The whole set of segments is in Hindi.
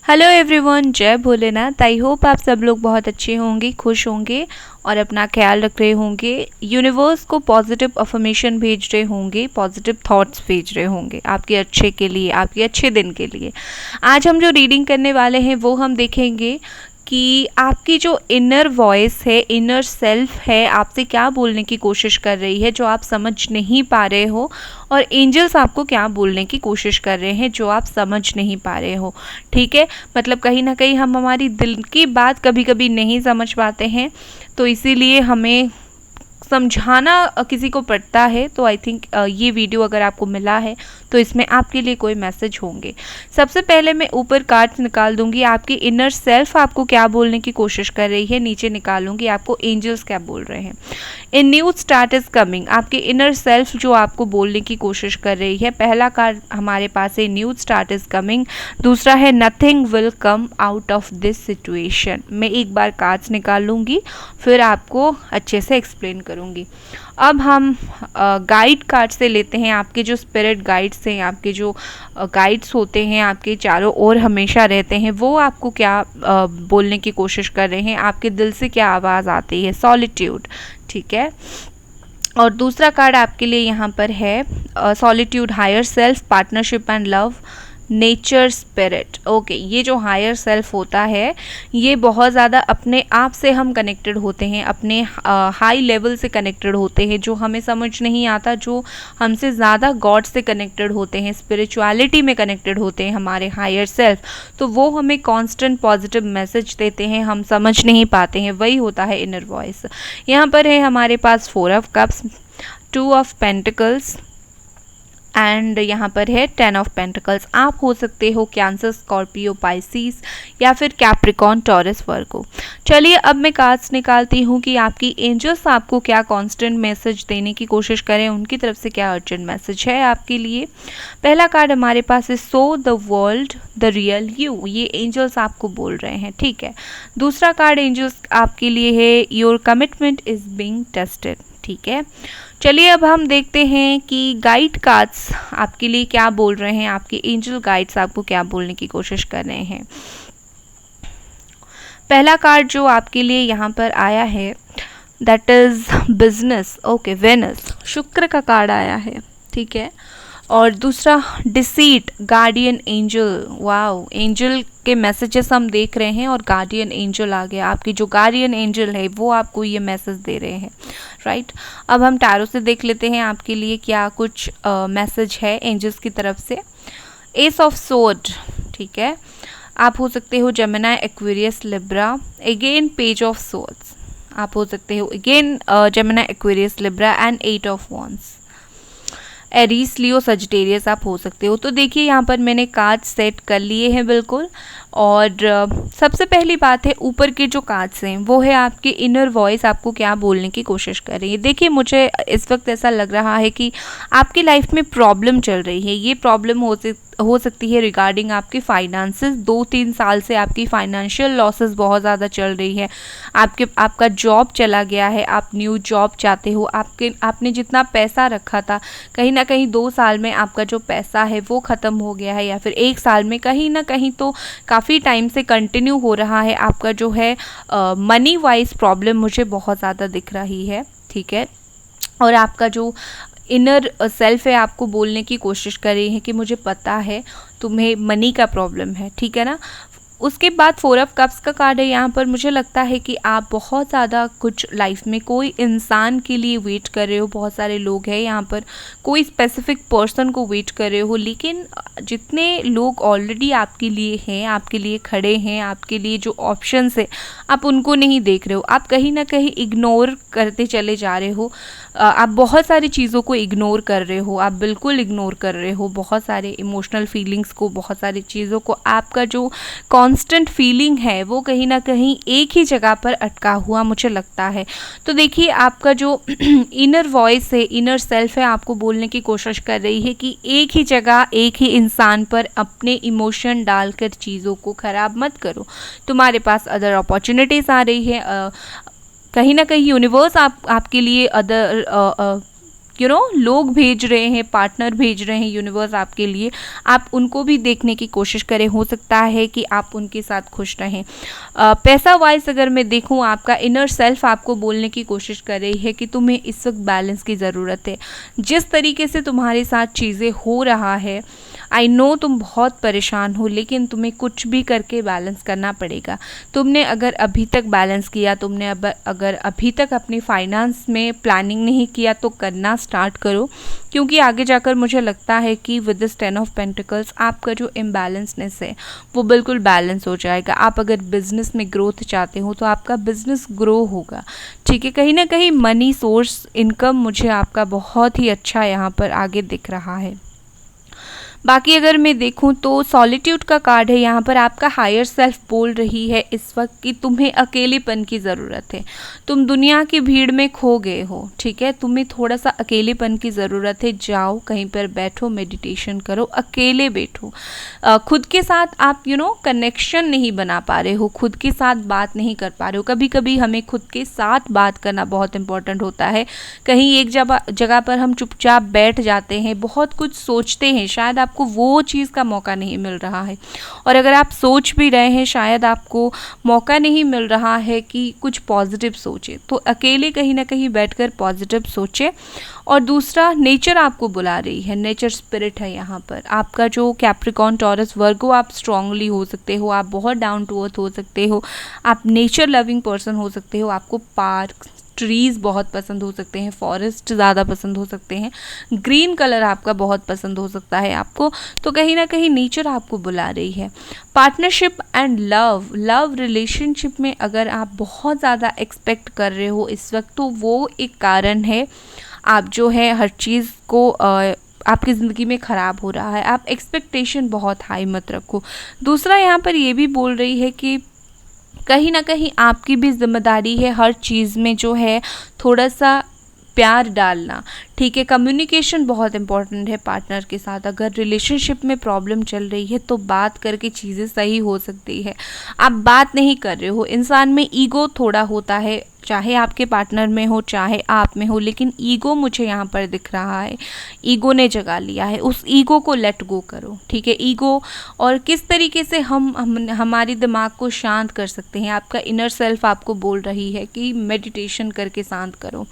हेलो एवरीवन, जय भोलेनाथ। आई होप आप सब लोग बहुत अच्छे होंगे, खुश होंगे और अपना ख्याल रख रहे होंगे। यूनिवर्स को पॉजिटिव अफर्मेशन भेज रहे होंगे, पॉजिटिव थॉट्स भेज रहे होंगे आपके अच्छे के लिए, आपके अच्छे दिन के लिए। आज हम जो रीडिंग करने वाले हैं वो हम देखेंगे कि आपकी जो इनर वॉइस है, इनर सेल्फ है, आपसे क्या बोलने की कोशिश कर रही है जो आप समझ नहीं पा रहे हो, और एंजल्स आपको क्या बोलने की कोशिश कर रहे हैं जो आप समझ नहीं पा रहे हो। ठीक है, मतलब कहीं ना कहीं हम हमारी दिल की बात कभी कभी नहीं समझ पाते हैं, तो इसीलिए हमें समझाना किसी को पड़ता है। तो आई थिंक ये वीडियो अगर आपको मिला है तो इसमें आपके लिए कोई मैसेज होंगे। सबसे पहले मैं ऊपर कार्ड्स निकाल दूंगी, आपकी इनर सेल्फ आपको क्या बोलने की कोशिश कर रही है। नीचे निकालूंगी आपको एंजल्स क्या बोल रहे हैं। A new start is coming, आपके इनर सेल्फ जो आपको बोलने की कोशिश कर रही है। पहला कार्ड हमारे पास है न्यू स्टार्ट इज कमिंग, दूसरा है nothing will come out of this situation. मैं एक बार कार्ड्स निकाल लूँगी, फिर आपको अच्छे से एक्सप्लेन करूँगी। अब हम गाइड कार्ड से लेते हैं। आपके जो स्पिरिट गाइड्स हैं, आपके जो गाइड्स होते हैं, आपके चारों ओर हमेशा रहते हैं, वो आपको क्या बोलने की कोशिश कर रहे हैं, आपके दिल से क्या आवाज़ आती है। सॉलिट्यूड, ठीक है। और दूसरा कार्ड आपके लिए यहाँ पर है solitude, higher self, partnership and love, nature, spirit. Okay, ये जो हायर सेल्फ होता है ये बहुत ज़्यादा अपने आप से हम कनेक्टेड होते हैं, अपने हाई लेवल से कनेक्टेड होते हैं, जो हमें समझ नहीं आता, जो हमसे ज़्यादा गॉड से कनेक्टेड होते हैं, स्पिरिचुअलिटी में कनेक्टेड होते हैं हमारे हायर सेल्फ। तो वो हमें कांस्टेंट पॉजिटिव मैसेज देते हैं, हम समझ नहीं पाते हैं, वही होता है इनर वॉइस। यहाँ पर है हमारे पास 4 of cups, 2 of pentacles and यहाँ पर है 10 ऑफ पेंटिकल्स। आप हो सकते हो कैंसर, स्कॉर्पियो, पाइसिस या फिर कैप्रिकॉन, टॉरस, वर्गो। चलिए अब मैं कार्ड्स निकालती हूँ कि आपकी एंजल्स आपको क्या कांस्टेंट मैसेज देने की कोशिश करें, उनकी तरफ से क्या अर्जेंट मैसेज है आपके लिए। पहला कार्ड हमारे पास है so the world the real you, ये एंजल्स आपको बोल रहे हैं, ठीक है। दूसरा कार्ड एंजल्स आपके लिए है your commitment is being tested, ठीक है। चलिए अब हम देखते हैं कि गाइड कार्ड्स आपके लिए क्या बोल रहे हैं, आपके एंजल गाइड्स आपको क्या बोलने की कोशिश कर रहे हैं। पहला कार्ड जो आपके लिए यहाँ पर आया है that is business. Okay, Venus, Shukra का कार्ड आया है, ठीक है। और दूसरा deceit, guardian angel. Wow, angel के मैसेजेस हम देख रहे हैं और गार्डियन एंजल आ गया। आपकी जो गार्डियन एंजल है वो आपको ये मैसेज दे रहे हैं, राइट। अब हम टैरो से देख लेते हैं आपके लिए क्या कुछ मैसेज है एंजल्स की तरफ से। एस ऑफ सोर्ड, ठीक है। आप हो सकते हो Gemini, Aquarius, Libra. Again page of swords, आप हो सकते हो again Gemini, Aquarius, Libra and 8 of wands. Aries, Leo, Sagittarius आप हो सकते हो। तो देखिए यहाँ पर मैंने कार्ड सेट कर लिए हैं बिल्कुल। और सबसे पहली बात है, ऊपर के जो कार्ड्स हैं वो है आपकी इनर वॉइस आपको क्या बोलने की कोशिश कर रही है। देखिए मुझे इस वक्त ऐसा लग रहा है कि आपकी लाइफ में प्रॉब्लम चल रही है। ये प्रॉब्लम हो सकती है रिगार्डिंग आपके फाइनेंसेस। 2-3 साल से आपकी फाइनेंशियल लॉसेस बहुत ज़्यादा चल रही है। आपका जॉब चला गया है, आप न्यू जॉब चाहते हो। आपने जितना पैसा रखा था, कहीं ना कहीं 2 साल में आपका जो पैसा है वो ख़त्म हो गया है, या फिर 1 साल में कहीं ना कहीं तो काफ़ी टाइम से कंटिन्यू हो रहा है। आपका जो है मनी वाइज प्रॉब्लम मुझे बहुत ज़्यादा दिख रही है, ठीक है। और आपका जो इनर सेल्फ है आपको बोलने की कोशिश कर रही है कि मुझे पता है तुम्हें मनी का प्रॉब्लम है, ठीक है ना। उसके बाद 4 ऑफ कप्स का कार्ड है यहाँ पर। मुझे लगता है कि आप बहुत ज़्यादा कुछ लाइफ में कोई इंसान के लिए वेट कर रहे हो। बहुत सारे लोग हैं यहाँ पर, कोई स्पेसिफिक पर्सन को वेट कर रहे हो, लेकिन जितने लोग ऑलरेडी आपके लिए हैं, आपके लिए खड़े हैं, आपके लिए जो ऑप्शंस है आप उनको नहीं देख रहे हो। आप कहीं ना कहीं इग्नोर करते चले जा रहे हो। आप बहुत सारी चीज़ों को इग्नोर कर रहे हो, आप बिल्कुल इग्नोर कर रहे हो बहुत सारे इमोशनल फीलिंग्स को, बहुत सारी चीज़ों को। आपका जो कांस्टेंट फीलिंग है वो कहीं ना कहीं एक ही जगह पर अटका हुआ मुझे लगता है। तो देखिए आपका जो इनर वॉइस है, इनर सेल्फ है, आपको बोलने की कोशिश कर रही है कि एक ही जगह, एक ही इंसान पर अपने इमोशन डालकर चीज़ों को ख़राब मत करो। तुम्हारे पास अदर अपॉर्चुनिटीज़ आ रही है। कहीं ना कहीं यूनिवर्स आपके लिए अदर लोग भेज रहे हैं, पार्टनर भेज रहे हैं यूनिवर्स आपके लिए, आप उनको भी देखने की कोशिश करें। हो सकता है कि आप उनके साथ खुश रहें। पैसा वाइज अगर मैं देखूं, आपका इनर सेल्फ आपको बोलने की कोशिश कर रही है कि तुम्हें इस वक्त बैलेंस की ज़रूरत है। जिस तरीके से तुम्हारे साथ चीज़ें हो रहा है, आई नो तुम बहुत परेशान हो, लेकिन तुम्हें कुछ भी करके बैलेंस करना पड़ेगा। तुमने अगर अभी तक बैलेंस किया, तुमने अगर अभी तक अपनी फाइनेंस में प्लानिंग नहीं किया, तो करना स्टार्ट करो, क्योंकि आगे जाकर मुझे लगता है कि विद दिस 10 ऑफ पेंटिकल्स आपका जो इम्बैलेंसनेस है वो बिल्कुल बैलेंस हो जाएगा। आप अगर बिजनेस में ग्रोथ चाहते हो तो आपका बिजनेस ग्रो होगा, ठीक है। कहीं ना कहीं मनी सोर्स, इनकम मुझे आपका बहुत ही अच्छा यहाँ पर आगे दिख रहा है। बाकी अगर मैं देखूं तो सॉलिट्यूड का कार्ड है यहाँ पर। आपका हायर सेल्फ बोल रही है इस वक्त कि तुम्हें अकेलेपन की ज़रूरत है। तुम दुनिया की भीड़ में खो गए हो, ठीक है। तुम्हें थोड़ा सा अकेलेपन की ज़रूरत है। जाओ कहीं पर बैठो, मेडिटेशन करो, अकेले बैठो। खुद के साथ आप कनेक्शन नहीं बना पा रहे हो, खुद के साथ बात नहीं कर पा रहे हो। कभी कभी हमें खुद के साथ बात करना बहुत इंपॉर्टेंट होता है। कहीं एक जगह पर हम चुपचाप बैठ जाते हैं, बहुत कुछ सोचते हैं, शायद आपको वो चीज़ का मौका नहीं मिल रहा है। और अगर आप सोच भी रहे हैं, शायद आपको मौका नहीं मिल रहा है कि कुछ पॉजिटिव सोचें, तो अकेले कहीं ना कहीं बैठकर पॉजिटिव सोचें। और दूसरा, नेचर आपको बुला रही है, नेचर स्पिरिट है यहाँ पर। आपका जो कैप्रिकॉर्न, टॉरस, वर्गो, आप स्ट्रांगली हो सकते हो, आप बहुत डाउन टू अर्थ हो सकते हो, आप नेचर लविंग पर्सन हो सकते हो, आपको पार्क, ट्रीज़ बहुत पसंद हो सकते हैं, फॉरेस्ट ज़्यादा पसंद हो सकते हैं, ग्रीन कलर आपका बहुत पसंद हो सकता है आपको। तो कहीं ना कहीं नेचर आपको बुला रही है। पार्टनरशिप एंड लव रिलेशनशिप में अगर आप बहुत ज़्यादा एक्सपेक्ट कर रहे हो इस वक्त, तो वो एक कारण है। आप जो है हर चीज़ को आपकी ज़िंदगी में ख़राब हो रहा है। आप एक्सपेक्टेशन बहुत हाई मत रखो। दूसरा, यहाँ पर ये भी बोल रही है कि कहीं ना कहीं आपकी भी जिम्मेदारी है हर चीज़ में जो है थोड़ा सा प्यार डालना, ठीक है। कम्युनिकेशन बहुत इंपॉर्टेंट है पार्टनर के साथ। अगर रिलेशनशिप में प्रॉब्लम चल रही है तो बात करके चीज़ें सही हो सकती है। आप बात नहीं कर रहे हो, इंसान में ईगो थोड़ा होता है, चाहे आपके पार्टनर में हो चाहे आप में हो, लेकिन ईगो मुझे यहाँ पर दिख रहा है, ईगो ने जगा लिया है। उस ईगो को लेट गो करो, ठीक है। ईगो, और किस तरीके से हम हमारे दिमाग को शांत कर सकते हैं, आपका इनर सेल्फ आपको बोल रही है कि मेडिटेशन करके शांत करो।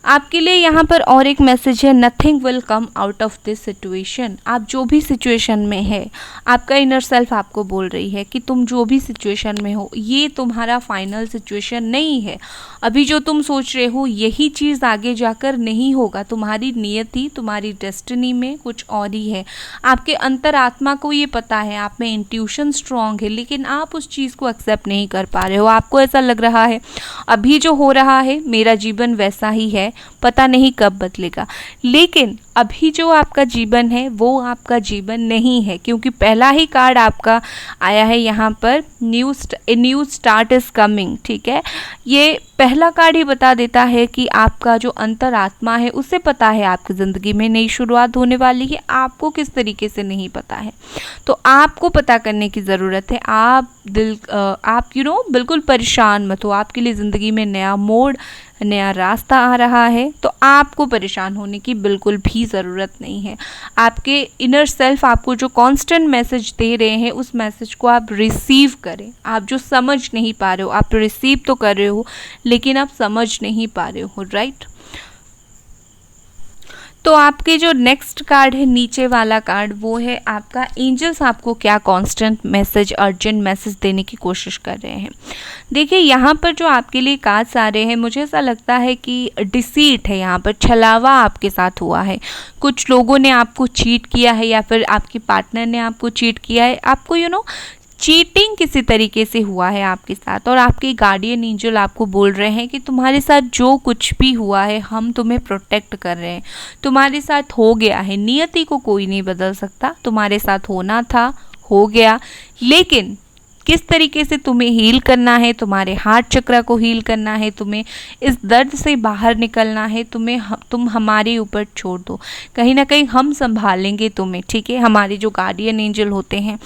आपके लिए यहाँ पर और एक मैसेज है, nothing will come out of this situation. आप जो भी सिचुएशन में है, आपका इनर सेल्फ आपको बोल रही है कि तुम जो भी सिचुएशन में हो, ये तुम्हारा फाइनल सिचुएशन नहीं है। अभी जो तुम सोच रहे हो यही चीज़ आगे जाकर नहीं होगा। तुम्हारी नियति, तुम्हारी डेस्टिनी में कुछ और ही है। आपके अंतरात्मा को ये पता है, आप में इंट्यूशन स्ट्रॉन्ग है, लेकिन आप उस चीज़ को एक्सेप्ट नहीं कर पा रहे हो। आपको ऐसा लग रहा है अभी जो हो रहा है मेरा जीवन वैसा ही है, पता नहीं कब बदलेगा। लेकिन अभी जो आपका जीवन है वो आपका जीवन नहीं है, क्योंकि पहला ही कार्ड आपका आया है यहाँ पर, न्यू स्टार्ट इज कमिंग, ठीक है। ये पहला कार्ड ही बता देता है कि आपका जो अंतरात्मा है उसे पता है आपकी ज़िंदगी में नई शुरुआत होने वाली है। आपको किस तरीके से नहीं पता है, तो आपको पता करने की ज़रूरत है। आप बिल्कुल परेशान मत हो। आपके लिए ज़िंदगी में नया मोड़, नया रास्ता आ रहा है, तो आपको परेशान होने की बिल्कुल भी ज़रूरत नहीं है। आपके इनर सेल्फ आपको जो कांस्टेंट मैसेज दे रहे हैं, उस मैसेज को आप रिसीव करें। आप जो समझ नहीं पा रहे हो, आप रिसीव तो कर रहे हो लेकिन आप समझ नहीं पा रहे हो, राइट। तो आपके जो नेक्स्ट कार्ड है, नीचे वाला कार्ड, वो है आपका एंजल्स आपको क्या कांस्टेंट मैसेज, अर्जेंट मैसेज देने की कोशिश कर रहे हैं। देखिए यहाँ पर जो आपके लिए कार्ड्स आ रहे हैं, मुझे ऐसा लगता है कि डिसीट है, यहाँ पर छलावा आपके साथ हुआ है। कुछ लोगों ने आपको चीट किया है या फिर आपके पार्टनर ने आपको चीट किया है। आपको चीटिंग किसी तरीके से हुआ है आपके साथ, और आपके गार्डियन एंजल आपको बोल रहे हैं कि तुम्हारे साथ जो कुछ भी हुआ है हम तुम्हें प्रोटेक्ट कर रहे हैं। तुम्हारे साथ हो गया है, नियति को कोई नहीं बदल सकता, तुम्हारे साथ होना था, हो गया। लेकिन किस तरीके से तुम्हें हील करना है, तुम्हारे हार्ट चक्र को हील करना है, तुम्हें इस दर्द से बाहर निकलना है, तुम हमारे ऊपर छोड़ दो। कहीं ना कहीं हम संभालेंगे तुम्हें, ठीक है। हमारे जो गार्डियन एंजल होते हैं,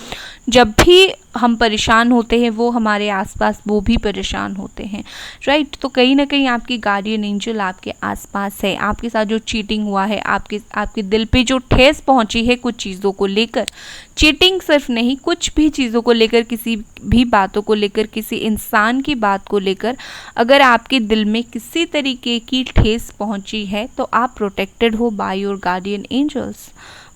जब भी हम परेशान होते हैं वो हमारे आसपास वो भी परेशान होते हैं, राइट। तो कहीं ना कहीं आपकी गार्डियन एंजल आपके आसपास है। आपके साथ जो चीटिंग हुआ है, आपके दिल पे जो ठेस पहुंची है कुछ चीज़ों को लेकर, चीटिंग सिर्फ नहीं, कुछ भी चीज़ों को लेकर, किसी भी बातों को लेकर, किसी इंसान की बात को लेकर अगर आपके दिल में किसी तरीके की ठेस पहुंची है तो आप प्रोटेक्टेड हो बाय योर गार्डियन एंजल्स।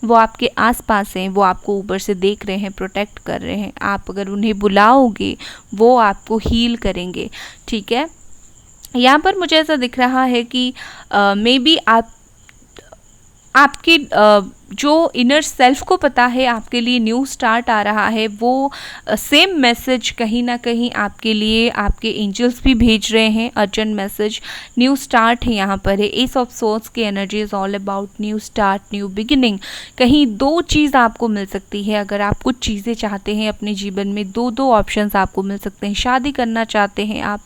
वो आपके आसपास हैं, वो आपको ऊपर से देख रहे हैं, प्रोटेक्ट कर रहे हैं। आप अगर उन्हें बुलाओगे वो आपको हील करेंगे, ठीक है। यहाँ पर मुझे ऐसा दिख रहा है कि मे बी आपके जो इनर सेल्फ को पता है आपके लिए न्यू स्टार्ट आ रहा है, वो सेम मैसेज कहीं ना कहीं आपके लिए आपके एंजल्स भी भेज रहे हैं। अर्जेंट मैसेज, न्यू स्टार्ट है यहाँ पर है। एस ऑफ सोर्ड्स की energy is all about new start, new beginning. कहीं दो चीज़ आपको मिल सकती है। अगर आप कुछ चीज़ें चाहते हैं अपने जीवन में, दो ऑप्शंस आपको मिल सकते हैं। शादी करना चाहते हैं आप,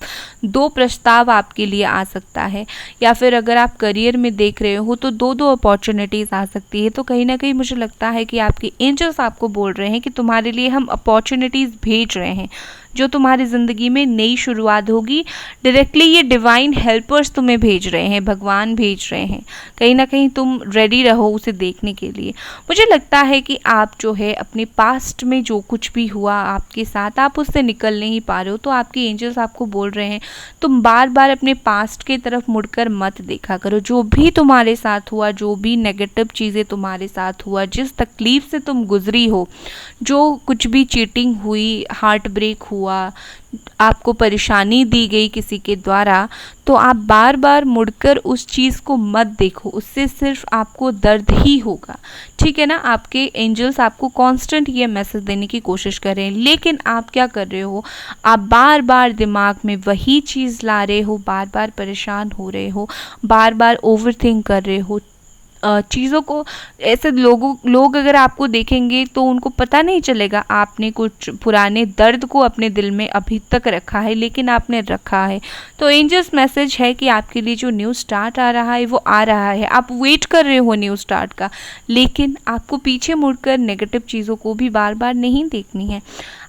दो प्रस्ताव आपके लिए आ सकता है, या फिर अगर आप करियर में देख रहे हो तो दो अपॉर्चुनिटीज़ आ सकती है। तो कहीं ना कहीं मुझे लगता है कि आपके एंजल्स आपको बोल रहे हैं कि तुम्हारे लिए हम अपॉर्चुनिटीज़ भेज रहे हैं, जो तुम्हारी ज़िंदगी में नई शुरुआत होगी। डायरेक्टली ये डिवाइन हेल्पर्स तुम्हें भेज रहे हैं, भगवान भेज रहे हैं। कहीं ना कहीं तुम रेडी रहो उसे देखने के लिए। मुझे लगता है कि आप जो है अपने पास्ट में जो कुछ भी हुआ आपके साथ, आप उससे निकल नहीं पा रहे हो। तो आपके एंजल्स आपको बोल रहे हैं तुम बार बार अपने पास्ट की तरफ मुड़कर मत देखा करो। जो भी तुम्हारे साथ हुआ, जो भी नेगेटिव चीज़ें तुम्हारे साथ हुआ, जिस तकलीफ़ से तुम गुजरी हो, जो कुछ भी चीटिंग हुई, हार्ट ब्रेक हुआ, आपको परेशानी दी गई किसी के द्वारा, तो आप बार बार मुड़कर उस चीज़ को मत देखो, उससे सिर्फ आपको दर्द ही होगा, ठीक है ना। आपके एंजल्स आपको कांस्टेंट ये मैसेज देने की कोशिश कर रहे हैं, लेकिन आप क्या कर रहे हो, आप बार बार दिमाग में वही चीज़ ला रहे हो, बार बार परेशान हो रहे हो, बार बार ओवरथिंक कर रहे हो चीज़ों को। ऐसे लोग अगर आपको देखेंगे तो उनको पता नहीं चलेगा आपने कुछ पुराने दर्द को अपने दिल में अभी तक रखा है, लेकिन आपने रखा है। तो एंजल्स मैसेज है कि आपके लिए जो न्यू स्टार्ट आ रहा है वो आ रहा है। आप वेट कर रहे हो न्यू स्टार्ट का, लेकिन आपको पीछे मुड़कर नेगेटिव चीज़ों को भी बार बार नहीं देखनी है।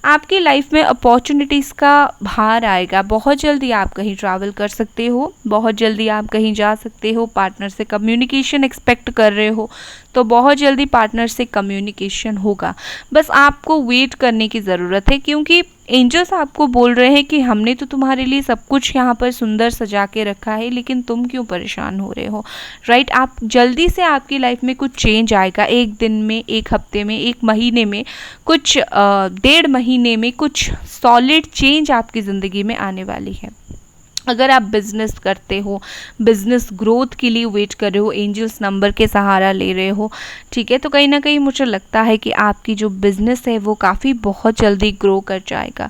आपकी लाइफ में अपॉर्चुनिटीज़ का भार आएगा। बहुत जल्दी आप कहीं ट्रैवल कर सकते हो, बहुत जल्दी आप कहीं जा सकते हो। पार्टनर से कम्युनिकेशन एक्सपेक्ट कर रहे हो तो बहुत जल्दी पार्टनर से कम्युनिकेशन होगा। बस आपको वेट करने की ज़रूरत है, क्योंकि एंजल्स आपको बोल रहे हैं कि हमने तो तुम्हारे लिए सब कुछ यहाँ पर सुंदर सजा के रखा है, लेकिन तुम क्यों परेशान हो रहे हो, राइट। आप जल्दी से आपकी लाइफ में कुछ चेंज आएगा, एक दिन में, एक हफ्ते में, एक महीने में, कुछ 1.5 महीने में कुछ सॉलिड चेंज आपकी ज़िंदगी में आने वाली है। अगर आप बिज़नेस करते हो, बिज़नेस ग्रोथ के लिए वेट कर रहे हो, एंजल्स नंबर के सहारा ले रहे हो, ठीक है, तो कहीं ना कहीं मुझे लगता है कि आपकी जो बिज़नेस है वो काफ़ी बहुत जल्दी ग्रो कर जाएगा,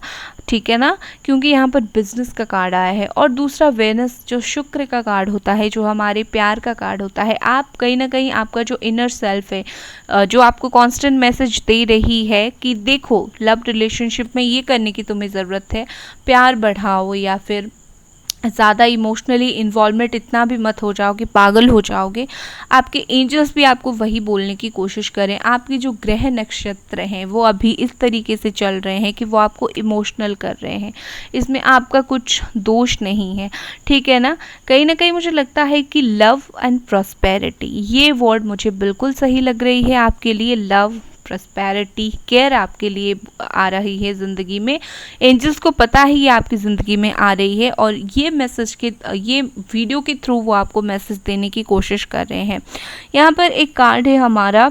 ठीक है ना, क्योंकि यहाँ पर बिजनेस का कार्ड आया है। और दूसरा वेनस जो शुक्र का कार्ड होता है, जो हमारे प्यार का कार्ड होता है। आप कहीं ना कहीं आपका जो इनर सेल्फ है, जो आपको कांस्टेंट मैसेज दे रही है कि देखो लव रिलेशनशिप में ये करने की तुम्हें ज़रूरत है, प्यार बढ़ाओ, या फिर ज़्यादा इमोशनली इन्वॉल्वमेंट इतना भी मत हो जाओ कि पागल हो जाओगे। आपके एंजल्स भी आपको वही बोलने की कोशिश करें। आपके जो ग्रह नक्षत्र हैं वो अभी इस तरीके से चल रहे हैं कि वो आपको इमोशनल कर रहे हैं, इसमें आपका कुछ दोष नहीं है, ठीक है ना। कहीं ना कहीं मुझे लगता है कि लव एंड प्रॉस्पेरिटी, ये वर्ड मुझे बिल्कुल सही लग रही है आपके लिए। लव, प्रॉस्पेरिटी, केयर आपके लिए आ रही है ज़िंदगी में। एंजल्स को पता ही ये आपकी ज़िंदगी में आ रही है, और ये मैसेज के, ये वीडियो के थ्रू वो आपको मैसेज देने की कोशिश कर रहे हैं। यहाँ पर एक कार्ड है हमारा,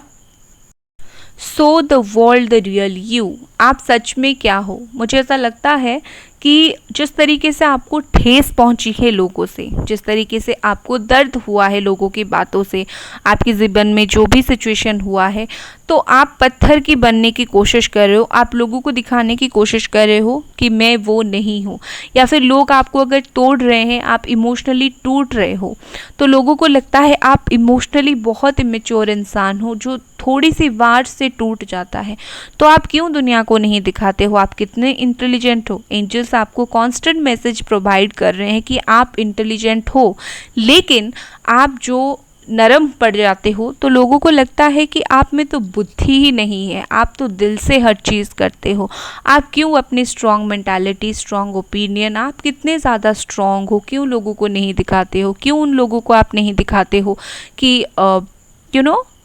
so the world the real you. आप सच में क्या हो। मुझे ऐसा लगता है कि जिस तरीके से आपको ठेस पहुंची है लोगों से, जिस तरीके से आपको दर्द हुआ है लोगों की बातों से, आपके जीवन में जो भी सिचुएशन हुआ है, तो आप पत्थर की बनने की कोशिश कर रहे हो। आप लोगों को दिखाने की कोशिश कर रहे हो कि मैं वो नहीं हूँ, या फिर लोग आपको अगर तोड़ रहे हैं, आप इमोशनली टूट रहे हो, तो लोगों को लगता है आप इमोशनली बहुत इमेच्योर इंसान हो जो थोड़ी सी वार से टूट जाता है। तो आप क्यों दुनिया को नहीं दिखाते हो आप कितने इंटेलिजेंट हो। एंजल्स आपको कांस्टेंट मैसेज प्रोवाइड कर रहे हैं कि आप इंटेलिजेंट हो, लेकिन आप जो नरम पड़ जाते हो तो लोगों को लगता है कि आप में तो बुद्धि ही नहीं है, आप तो दिल से हर चीज़ करते हो, आप क्यों अपनी स्ट्रॉन्ग मेंटालिटी, स्ट्रॉन्ग ओपिनियन, आप कितने ज़्यादा स्ट्रॉन्ग हो, क्यों लोगों को नहीं दिखाते हो, क्यों उन लोगों को आप नहीं दिखाते हो कि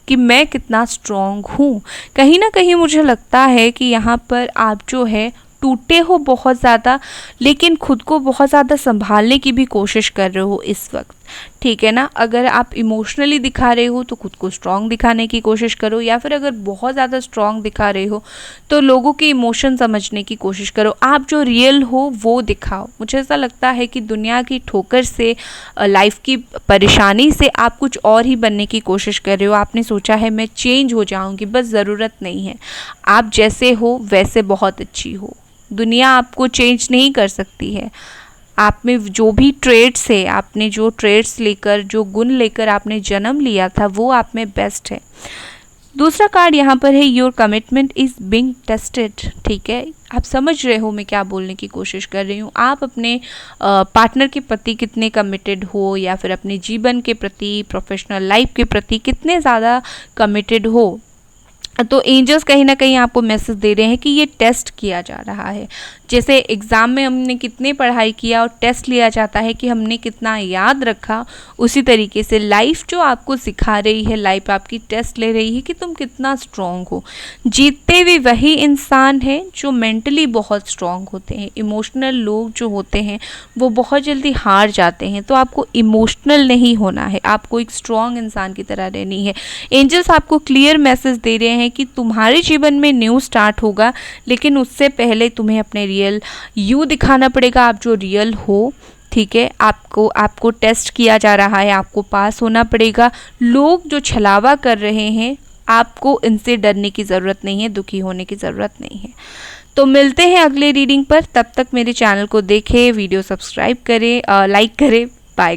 कि मैं कितना स्ट्रॉन्ग हूँ। कहीं ना कहीं मुझे लगता है कि यहाँ पर आप जो है टूटे हो बहुत ज़्यादा, लेकिन खुद को बहुत ज़्यादा संभालने की भी कोशिश कर रहे हो इस वक्त, ठीक है ना। अगर आप इमोशनली दिखा रहे हो तो खुद को स्ट्रॉन्ग दिखाने की कोशिश करो, या फिर अगर बहुत ज़्यादा स्ट्रॉन्ग दिखा रहे हो तो लोगों के इमोशन समझने की कोशिश करो, आप जो रियल हो वो दिखाओ। मुझे ऐसा लगता है कि दुनिया की ठोकर से, लाइफ की परेशानी से आप कुछ और ही बनने की कोशिश कर रहे हो। आपने सोचा है मैं चेंज हो जाऊंगी, बस ज़रूरत नहीं है, आप जैसे हो वैसे बहुत अच्छी हो, दुनिया आपको चेंज नहीं कर सकती है। आप में जो भी ट्रेड्स है, आपने जो ट्रेड्स लेकर, जो गुण लेकर आपने जन्म लिया था, वो आप में बेस्ट है। दूसरा कार्ड यहाँ पर है your commitment is being tested, ठीक है। आप समझ रहे हो मैं क्या बोलने की कोशिश कर रही हूँ। आप अपने पार्टनर के प्रति कितने कमिटेड हो, या फिर अपने जीवन के प्रति, प्रोफेशनल लाइफ के प्रति कितने ज़्यादा कमिटेड हो। तो एंजल्स कहीं ना कहीं आपको मैसेज दे रहे हैं कि ये टेस्ट किया जा रहा है। जैसे एग्ज़ाम में हमने कितनी पढ़ाई किया और टेस्ट लिया जाता है कि हमने कितना याद रखा, उसी तरीके से लाइफ जो आपको सिखा रही है, लाइफ आपकी टेस्ट ले रही है कि तुम कितना स्ट्रॉन्ग हो। जीतते भी वही इंसान हैं जो मेंटली बहुत स्ट्रॉन्ग होते हैं। इमोशनल लोग जो होते हैं वो बहुत जल्दी हार जाते हैं। तो आपको इमोशनल नहीं होना है, आपको एक स्ट्रॉन्ग इंसान की तरह रहनी है। एंजल्स आपको क्लियर मैसेज दे रहे हैं कि तुम्हारे जीवन में न्यू स्टार्ट होगा, लेकिन उससे पहले तुम्हें अपने रियल यू दिखाना पड़ेगा, आप जो रियल हो, ठीक है। आपको टेस्ट किया जा रहा है, आपको पास होना पड़ेगा। लोग जो छलावा कर रहे हैं, आपको इनसे डरने की ज़रूरत नहीं है, दुखी होने की ज़रूरत नहीं है। तो मिलते हैं अगले रीडिंग पर, तब तक मेरे चैनल को देखें, वीडियो सब्सक्राइब करें, लाइक करें। बाय।